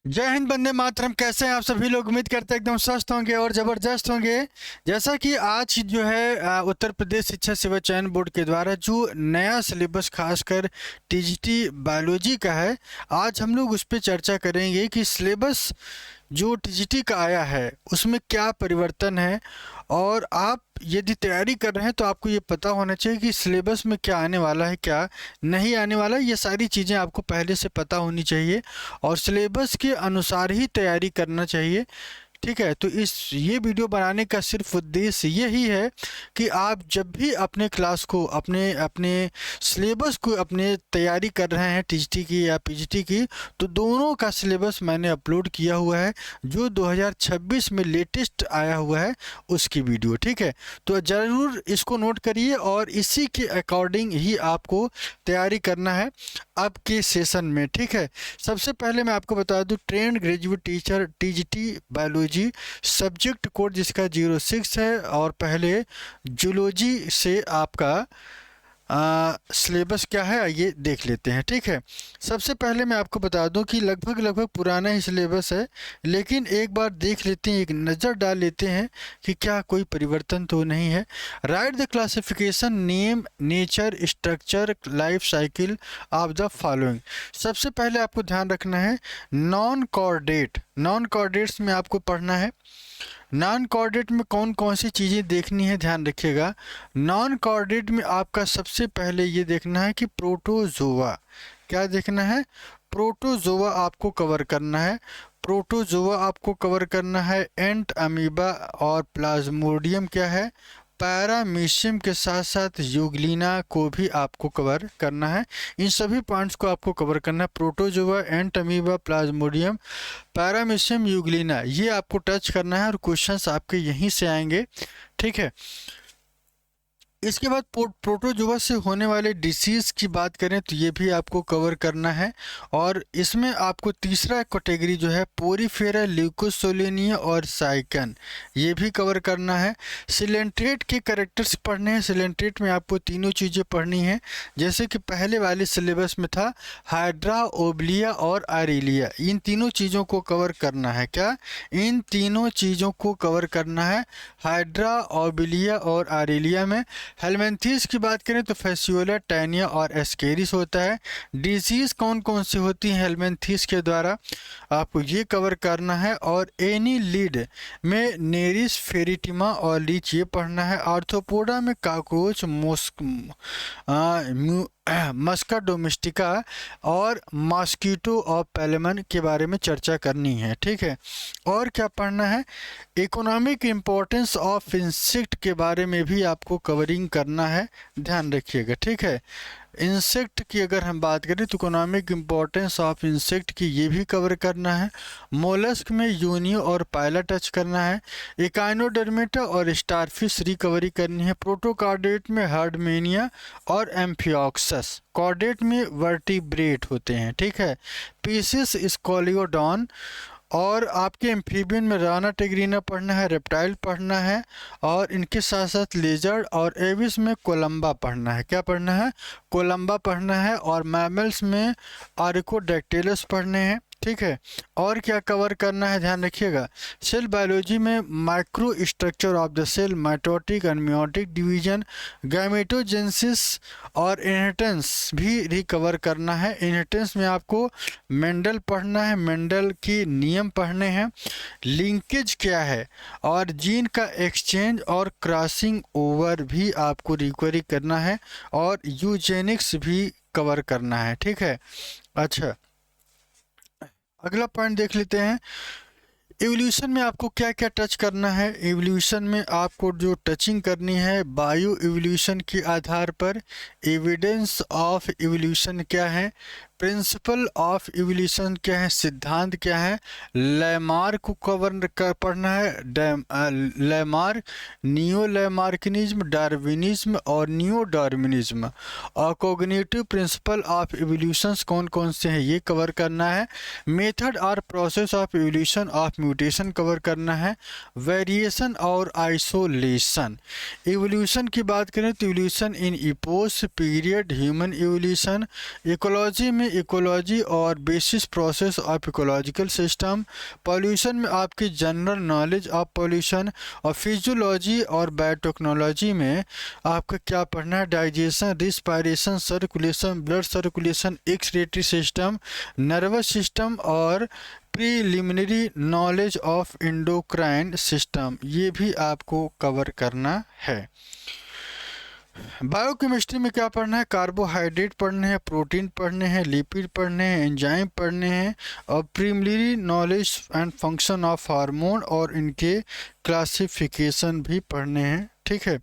जय हिंद, वंदे मातरम। कैसे हैं आप सभी लोग? उम्मीद करते हैं एकदम स्वस्थ होंगे और ज़बरदस्त होंगे। जैसा कि आज जो है उत्तर प्रदेश शिक्षा सेवा चयन बोर्ड के द्वारा जो नया सिलेबस खासकर टीजीटी बायोलॉजी का है, आज हम लोग उस पर चर्चा करेंगे कि सिलेबस जो टीजीटी का आया है उसमें क्या परिवर्तन है। और आप यदि तैयारी कर रहे हैं तो आपको ये पता होना चाहिए कि सिलेबस में क्या आने वाला है, क्या नहीं आने वाला है। ये सारी चीज़ें आपको पहले से पता होनी चाहिए और सिलेबस के अनुसार ही तैयारी करना चाहिए। ठीक है, तो ये वीडियो बनाने का सिर्फ उद्देश्य यही है कि आप जब भी अपने क्लास को अपने अपने सिलेबस को अपने तैयारी कर रहे हैं टीजीटी की या पीजीटी की, तो दोनों का सिलेबस मैंने अपलोड किया हुआ है जो 2026 में लेटेस्ट आया हुआ है उसकी वीडियो। ठीक है, तो ज़रूर इसको नोट करिए और इसी के अकॉर्डिंग ही आपको तैयारी करना है अब के सेशन में। ठीक है, सबसे पहले मैं आपको बता दूं, trained graduate teacher TGT biology subject code जिसका 06 है और पहले जूलॉजी से आपका सिलेबस क्या है आइए देख लेते हैं। ठीक है, सबसे पहले मैं आपको बता दूं कि लगभग लगभग पुराना ही सिलेबस है, लेकिन एक बार देख लेते हैं, एक नज़र डाल लेते हैं कि क्या कोई परिवर्तन तो नहीं है। Right the classification name nature structure life cycle of the following. सबसे पहले आपको ध्यान रखना है नॉन कॉर्डेट, नॉन कॉर्डेट्स में आपको पढ़ना है। नॉन कॉर्डेट में कौन कौन सी चीज़ें देखनी है ध्यान रखिएगा। नॉन कॉर्डेट में आपका सबसे पहले ये देखना है कि प्रोटोजोआ, क्या देखना है? प्रोटोजोआ आपको कवर करना है। प्रोटोजोआ आपको कवर करना है। एंट अमीबा और प्लाज्मोडियम क्या है? पैरामीशियम के साथ साथ यूग्लिना को भी आपको कवर करना है। इन सभी पॉइंट्स को आपको कवर करना है। प्रोटोजोआ, एंट अमीबा, प्लाज्मोडियम, पैरामीशियम, यूग्लिना, ये आपको टच करना है और क्वेश्चंस आपके यहीं से आएंगे। ठीक है, इसके बाद प्रोटोजोआ से होने वाले डिसीज़ की बात करें तो ये भी आपको कवर करना है। और इसमें आपको तीसरा कैटेगरी जो है पोरीफेरा, ल्यूकोसोलेनिया और साइकन, ये भी कवर करना है। सिलेंट्रेट के कैरेक्टर्स पढ़ने हैं। सिलेंट्रेट में आपको तीनों चीज़ें पढ़नी हैं, जैसे कि पहले वाले सिलेबस में था हाइड्रा, ओब्लिया और आरेलिया। इन तीनों चीज़ों को कवर करना है। क्या? इन तीनों चीज़ों को कवर करना है हाइड्रा, ओब्लिया और आरेलिया में। हेलमिंथेस की बात करें तो फैसियोला, टैनिया और एस्केरिस होता है। डिजीज़ कौन कौन सी होती हैं हेलमिंथेस के द्वारा, आपको ये कवर करना है। और एनी लीड में नेरिस, फेरिटिमा और लीच, ये पढ़ना है। आर्थ्रोपोडा में काकरोच, मस्का डोमेस्टिका और मॉस्किटो और पेलेमन के बारे में चर्चा करनी है। ठीक है, और क्या पढ़ना है? इकोनॉमिक इम्पोर्टेंस ऑफ इंसेक्ट के बारे में भी आपको कवरिंग करना है, ध्यान रखिएगा। ठीक है, इंसेक्ट की अगर हम बात करें तो इकोनॉमिक इम्पोर्टेंस ऑफ इंसेक्ट की ये भी कवर करना है। मोलस्क में यूनियो और पायला टच करना है। एकाइनोडर्मेटा और स्टारफिश रिकवरी करनी है। प्रोटोकार्डेट में हर्डमेनिया और एम्फियोक्सस, कॉर्डेट में वर्टिब्रेट होते हैं। ठीक है, पीसिस स्कोलियोडॉन, और आपके एम्फीबियन में राना टेग्रीना पढ़ना है, रेप्टाइल पढ़ना है, और इनके साथ साथ लेजर्ड और एविस में कोलंबा पढ़ना है। क्या पढ़ना है? कोलंबा पढ़ना है। और मैमल्स में आर्कोडैक्टिलस पढ़ने हैं। ठीक है, और क्या कवर करना है ध्यान रखिएगा। सेल बायोलॉजी में micro structure of the cell, mitotic and meiotic division, gametogenesis और इनहेरिटेंस भी रिकवर करना है। इनहेरिटेंस में आपको मेंडल पढ़ना है, मेंडल की नियम पढ़ने हैं। लिंकेज क्या है और जीन का एक्सचेंज और क्रॉसिंग ओवर भी आपको रिकवरी करना है। और यूजेनिक्स भी कवर करना है। ठीक है, अच्छा अगला पॉइंट देख लेते हैं। एवोल्यूशन में आपको क्या क्या टच करना है? एवोल्यूशन में आपको जो टचिंग करनी है बायो एवोल्यूशन के आधार पर, एविडेंस ऑफ एवोल्यूशन क्या है, प्रिंसिपल ऑफ एवोल्यूशन क्या है, सिद्धांत क्या है, लैमार्क को कवर कर पढ़ना है। लैमार्क, नियो लैमार्किनिज्म, डार्विनिज्म और नियो डार्विनिज्म। और कोग्निटिव प्रिंसिपल ऑफ एवोल्यूशंस कौन कौन से हैं ये कवर करना है। मेथड और process of evolution of mutation cover करना है। वेरिएशन और आइसोलेशन। एवोल्यूशन की बात करें तो evolution in epochs period, human evolution. Ecology में इकोलॉजी और basis process of ecological system. Pollution में आपकी जनरल नॉलेज ऑफ पॉल्यूशन। और फिजियोलॉजी और बायोटेक्नोलॉजी में आपका क्या पढ़ना है, digestion, respiration, circulation, blood circulation, excretory system, nervous system और preliminary knowledge of endocrine system, ये भी आपको कवर करना है। बायोकेमिस्ट्री में क्या पढ़ना है, कार्बोहाइड्रेट पढ़ने हैं, प्रोटीन पढ़ने हैं, लिपिड पढ़ने हैं, एंजाइम पढ़ने हैं और preliminary knowledge and function of hormone और इनके क्लासिफिकेशन भी पढ़ने हैं। ठीक है,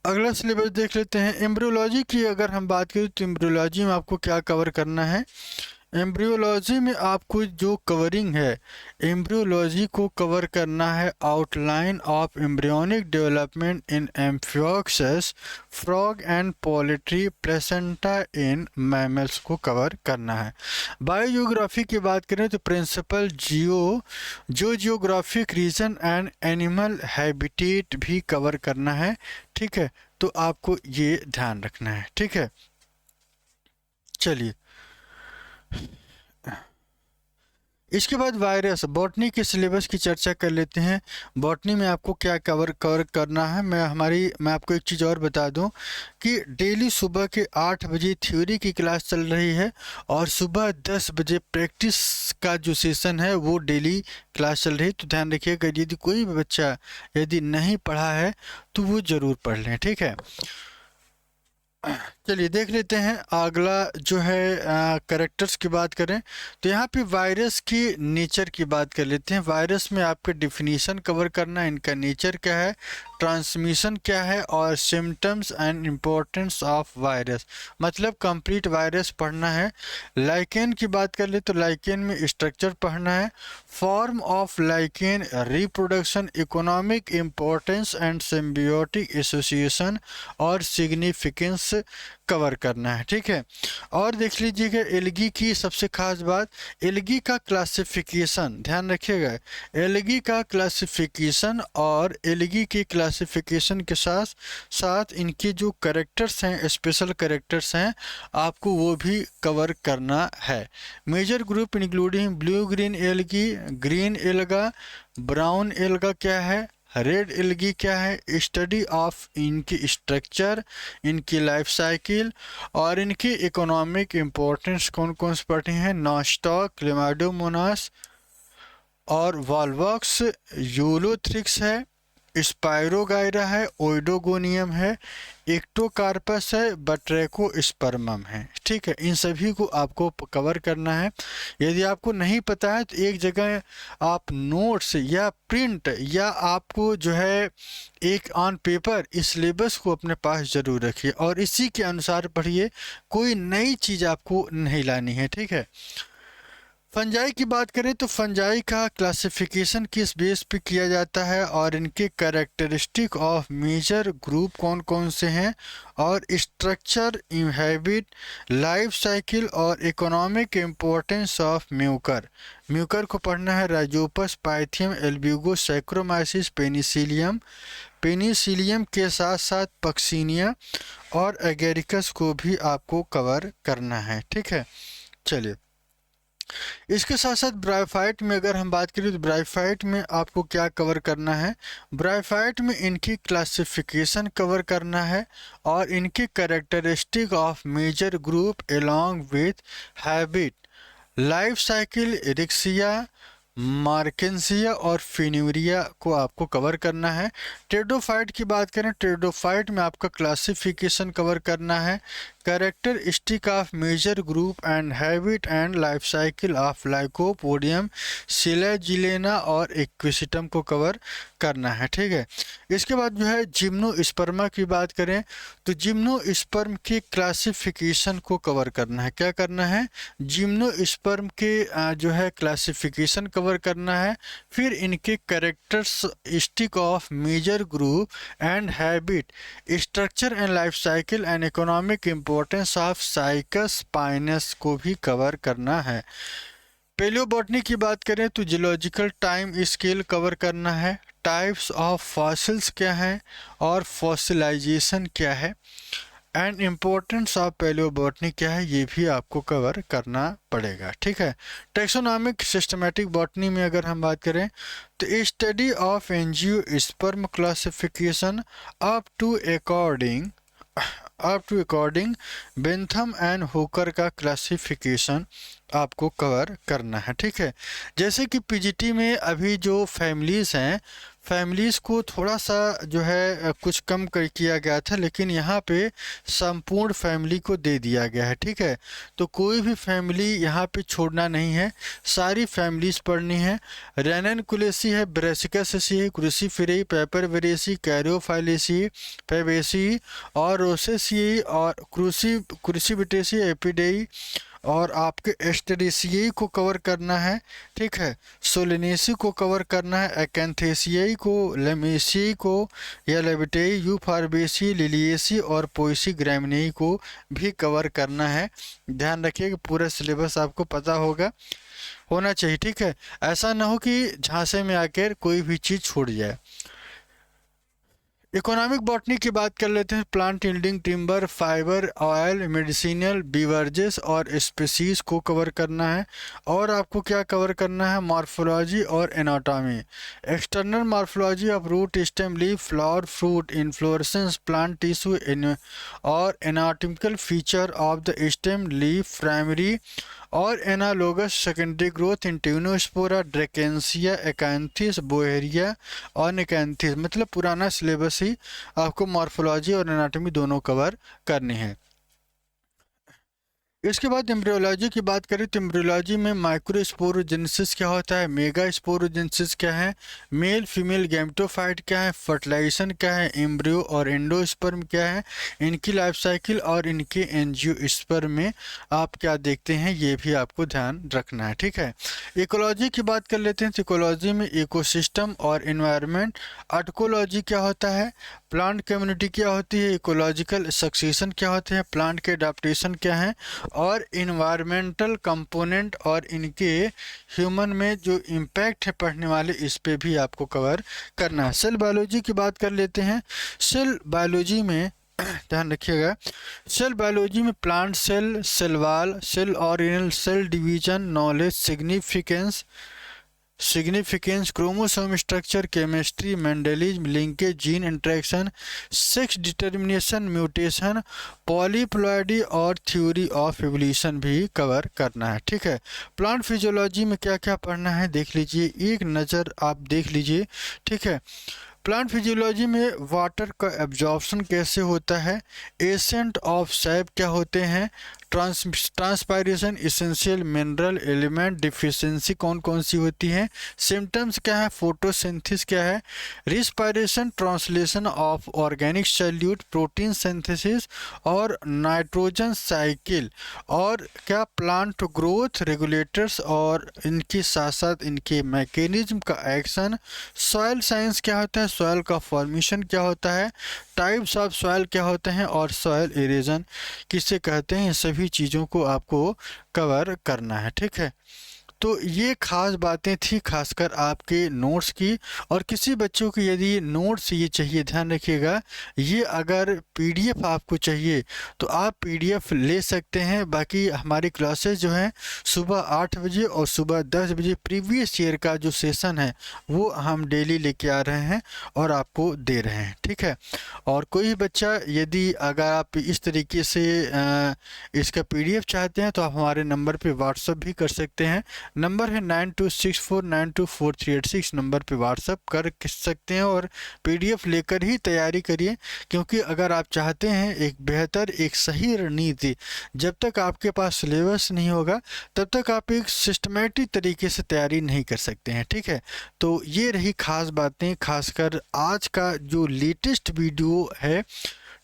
अगला सिलेबस देख लेते हैं। एम्ब्रियोलॉजी की अगर हम बात करें तो एम्ब्रियोलॉजी में आपको क्या कवर करना है। एम्ब्रियोलॉजी में आपको जो कवरिंग है, एम्ब्रियोलॉजी को कवर करना है outline of embryonic development in amphioxus, frog and poultry, placenta in mammals को कवर करना है। बायोजियोग्राफी की बात करें तो principal geographic region and animal habitat भी कवर करना है। ठीक है, तो आपको ये ध्यान रखना है। ठीक है, चलिए इसके बाद वायरस, बॉटनी के सिलेबस की चर्चा कर लेते हैं। बॉटनी में आपको क्या कवर करना है। मैं आपको एक चीज़ और बता दूं कि डेली सुबह के 8 बजे थ्योरी की क्लास चल रही है और सुबह 10 बजे प्रैक्टिस का जो सेशन है वो डेली क्लास चल रही है। तो ध्यान रखिएगा, यदि कोई भी बच्चा यदि नहीं पढ़ा है तो वो ज़रूर पढ़ लें। ठीक है, चलिए देख लेते हैं अगला जो है करेक्टर्स की बात करें तो यहाँ पे वायरस की नेचर की बात कर लेते हैं। वायरस में आपके डिफिनीशन कवर करना है, इनका नेचर क्या है, ट्रांसमिशन क्या है और symptoms and importance of virus, मतलब कंप्लीट वायरस पढ़ना है। लाइकेन की बात कर ले तो लाइकेन में स्ट्रक्चर पढ़ना है, form of lichen, reproduction, economic importance and symbiotic association और सिग्निफिकेंस कवर करना है। ठीक है, और देख लीजिएगा एल्गी की सबसे खास बात, एल्गी का क्लासिफिकेशन, ध्यान रखिएगा एल्गी का क्लासिफिकेशन और एल्गी के क्लासिफिकेशन के साथ साथ इनके जो करेक्टर्स हैं, स्पेशल करेक्टर्स हैं, आपको वो भी कवर करना है। Major group including blue green algae, green alga, brown alga क्या है, रेड एल्गी क्या है, स्टडी ऑफ इनकी स्ट्रक्चर, इनकी लाइफ साइकिल और इनकी इकोनॉमिक इम्पोर्टेंस कौन कौन से पढ़े हैं, नॉस्टॉक, क्लेमाडोमोनास और वॉल्वॉक्स, यूलोथ्रिक्स है, स्पायरोगायरा है, ओइडोगोनियम है, एक्टोकार्पस है, बट्रैकोस्पर्मम है। ठीक है, इन सभी को आपको कवर करना है। यदि आपको नहीं पता है तो एक जगह आप नोट्स या प्रिंट या आपको जो है एक ऑन पेपर इस सिलेबस को अपने पास ज़रूर रखिए और इसी के अनुसार पढ़िए, कोई नई चीज़ आपको नहीं लानी है। ठीक है, फंजाई की बात करें तो फंजाई का क्लासिफिकेशन किस बेस पे किया जाता है और इनके कैरेक्टरिस्टिक ऑफ मेजर ग्रुप कौन कौन से हैं और स्ट्रक्चर, हैबिट, लाइफ साइकिल और economic importance of Mucor. Mucor को पढ़ना है Rhizopus, Pythium, Albugo, saccharomyces, Penicillium, Penicillium के साथ साथ पक्सीनिया और एगेरिकस को भी आपको कवर करना है। ठीक है, चलिए इसके साथ साथ ब्रायोफाइट में अगर हम बात करें तो ब्रायोफाइट में आपको क्या कवर करना है, ब्रायोफाइट में इनकी क्लासिफिकेशन कवर करना है और इनकी characteristic of major group along with habit, life cycle, riccia, marchantia और फिन्यूरिया को आपको कवर करना है। टेरिडोफाइट की बात करें, टेरिडोफाइट में आपका क्लासिफिकेशन कवर करना है, characteristic of major group and habit and life cycle of lycopodium, selaginella और एक्विसिटम को कवर करना है। ठीक है, इसके बाद जो है जिम्नोस्पर्मा की बात करें तो जिम्नोस्पर्म के क्लासिफिकेशन को कवर करना है। क्या करना है, जिम्नोस्पर्म के जो है क्लासिफिकेशन कवर करना है, फिर इनके characteristic of major group and habit, structure and life cycle and economic importance of cycas pinus को भी कवर करना है। पेलियोबॉटनी की बात करें तो जियोलॉजिकल टाइम स्केल कवर करना है, टाइप्स ऑफ फॉसिल्स क्या हैं और फॉसिलाइजेशन क्या है, एंड इम्पोर्टेंस ऑफ पैलियोबॉटनी क्या है ये भी आपको कवर करना पड़ेगा, ठीक है। टेक्सोनॉमिक सिस्टमैटिक बॉटनी में अगर हम बात करें तो study of angiosperm classification up to according Bentham and Hooker का क्लासिफिकेशन आपको कवर करना है, ठीक है। जैसे कि पीजीटी में अभी जो फैमिलीज़ हैं, फैमिलीज़ को थोड़ा सा जो है कुछ कम कर किया गया था, लेकिन यहाँ पे संपूर्ण फैमिली को दे दिया गया है, ठीक है। तो कोई भी फैमिली यहाँ पे छोड़ना नहीं है, सारी फैमिलीज़ पढ़नी है। रेननकुलेसी है, ब्रेसिकसेसी है, क्रूसीफेरेई, पेपरवेरेसी, कैरियोफाइलेसी, फेबेसी और रोसेसी और क्रूसीबिटेसी, एपिडेई और आपके एस्टेरेसियाई को कवर करना है, ठीक है। सोलेनेसी को कवर करना है, एकेंथेसियाई को, लेमेसियाई को या लेबिटेई, यूफारबेसी, लिलिएसी और पोएसी ग्रामिनेई को भी कवर करना है। ध्यान रखिए कि पूरा सिलेबस आपको पता होना चाहिए, ठीक है। ऐसा ना हो कि झांसे में आकर कोई भी चीज़ छूट जाए। इकोनॉमिक बॉटनी की बात कर लेते हैं। Plant yielding timber, fibre, oil, medicinal, beverages और स्पीसीज को कवर करना है। और आपको क्या कवर करना है? मॉर्फोलॉजी और anatomy. External morphology of root, stem, leaf, flower, fruit, inflorescence, plant tissue और anatomical feature of the stem, leaf, primary और analogous secondary growth in tinospora, dracaena, achyranthes, boerhaavia और निकैंथिस। मतलब पुराना सिलेबस ही आपको morphology और anatomy दोनों cover करनी है। इसके बाद एम्ब्रियोलॉजी की बात करें तो एम्ब्रियोलॉजी में माइक्रोस्पोरोजेनेसिस क्या होता है, मेगा स्पोरोजेनेसिस क्या है, मेल फीमेल गैमेटोफाइट क्या है, फर्टिलाइजेशन क्या है, एम्ब्रियो और एंडोस्पर्म क्या है, इनकी लाइफ साइकिल और इनके एंजियोस्पर्म में आप क्या देखते हैं ये भी आपको ध्यान रखना है, ठीक है। इकोलॉजी की बात कर लेते हैं तो इकोलॉजी में इकोसिस्टम और इन्वायरमेंट। आर्टिकोलॉजी क्या होता है, प्लांट कम्युनिटी क्या होती है, इकोलॉजिकल सक्सेशन क्या होते हैं, प्लांट के अडाप्टेशन क्या है और इन्वायरमेंटल कंपोनेंट और इनके ह्यूमन में जो इम्पैक्ट है पढ़ने वाले, इस पे भी आपको कवर करना है। सेल बायोलॉजी की बात कर लेते हैं। सेल बायोलॉजी में ध्यान रखिएगा, सेल बायोलॉजी में plant cell, cell wall, cell organelle, cell division, knowledge, significance, chromosome structure, chemistry, mendelism, linkage, gene interaction, sex determination, mutation, polyploidy और थ्योरी ऑफ एवोल्यूशन भी कवर करना है, ठीक है। प्लांट फिजियोलॉजी में क्या क्या पढ़ना है देख लीजिए, एक नज़र आप देख लीजिए, ठीक है। प्लांट फिजियोलॉजी में वाटर का एब्जॉर्प्शन कैसे होता है, एसेंट ऑफ सैप क्या होते हैं, transpiration, essential mineral element deficiency कौन कौन सी होती है, सिम्टम्स क्या है, फोटोसिंथेसिस क्या है, respiration, translation of organic solute, protein synthesis और नाइट्रोजन साइकिल और क्या प्लांट ग्रोथ रेगुलेटर्स और इनके साथ साथ इनके मैकेनिज्म का एक्शन। सॉयल साइंस क्या होता है, सॉयल का फॉर्मेशन क्या होता है, टाइप्स ऑफ सॉयल क्या होते हैं और सॉयल इरोजन किसे कहते हैं, सभी चीज़ों को आपको कवर करना है, ठीक है। तो ये खास बातें थी खासकर आपके नोट्स की। और किसी बच्चों को यदि नोट्स ये चाहिए, ध्यान रखिएगा, ये अगर पीडीएफ आपको चाहिए तो आप पीडीएफ ले सकते हैं। बाकी हमारी क्लासेस जो हैं सुबह 8 बजे और सुबह 10 बजे प्रीवियस ईयर का जो सेशन है वो हम डेली लेके आ रहे हैं और आपको दे रहे हैं, ठीक है। और कोई बच्चा यदि अगर आप इस तरीके से इसका पीडीएफ चाहते हैं तो आप हमारे नंबर पे व्हाट्सअप भी कर सकते हैं। नंबर है 9264924386, नंबर पे व्हाट्सअप कर सकते हैं और पीडीएफ लेकर ही तैयारी करिए। क्योंकि अगर आप चाहते हैं एक बेहतर एक सही रणनीति, जब तक आपके पास सिलेबस नहीं होगा तब तक आप एक सिस्टमेटिक तरीके से तैयारी नहीं कर सकते हैं, ठीक है। तो ये रही खास बातें, खासकर आज का जो लेटेस्ट वीडियो है,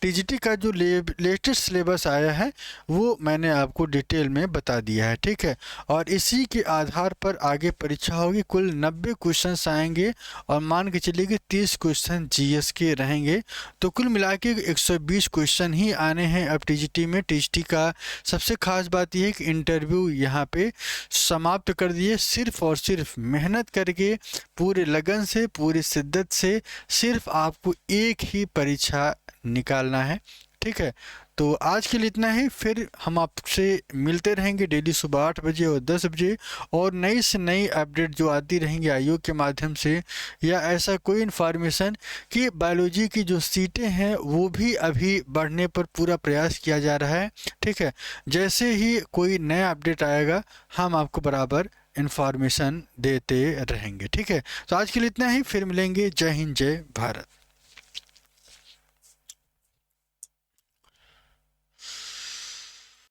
टीजीटी का जो लेटेस्ट सिलेबस आया है वो मैंने आपको डिटेल में बता दिया है, ठीक है। और इसी के आधार पर आगे परीक्षा होगी। कुल 90 क्वेश्चंस आएंगे और मान के चलिए कि 30 क्वेश्चन जीएस के रहेंगे, तो कुल मिला के 120 क्वेश्चन ही आने हैं अब टीजीटी में। टीजीटी का सबसे खास बात यह है कि इंटरव्यू यहाँ पे समाप्त कर दिए, सिर्फ और सिर्फ मेहनत करके, पूरे लगन से, पूरी शिद्दत से सिर्फ आपको एक ही परीक्षा निकालना है, ठीक है। तो आज के लिए इतना ही, फिर हम आपसे मिलते रहेंगे डेली सुबह 8 बजे और 10 बजे, और नई से नई अपडेट जो आती रहेंगी आयोग के माध्यम से, या ऐसा कोई इन्फॉर्मेशन कि बायोलॉजी की जो सीटें हैं वो भी अभी बढ़ने पर पूरा प्रयास किया जा रहा है। ठीक है, जैसे ही कोई नया अपडेट आएगा हम आपको बराबर इन्फॉर्मेशन देते रहेंगे। ठीक है, तो आज के लिए इतना ही, फिर मिलेंगे। जय हिंद, जय भारत।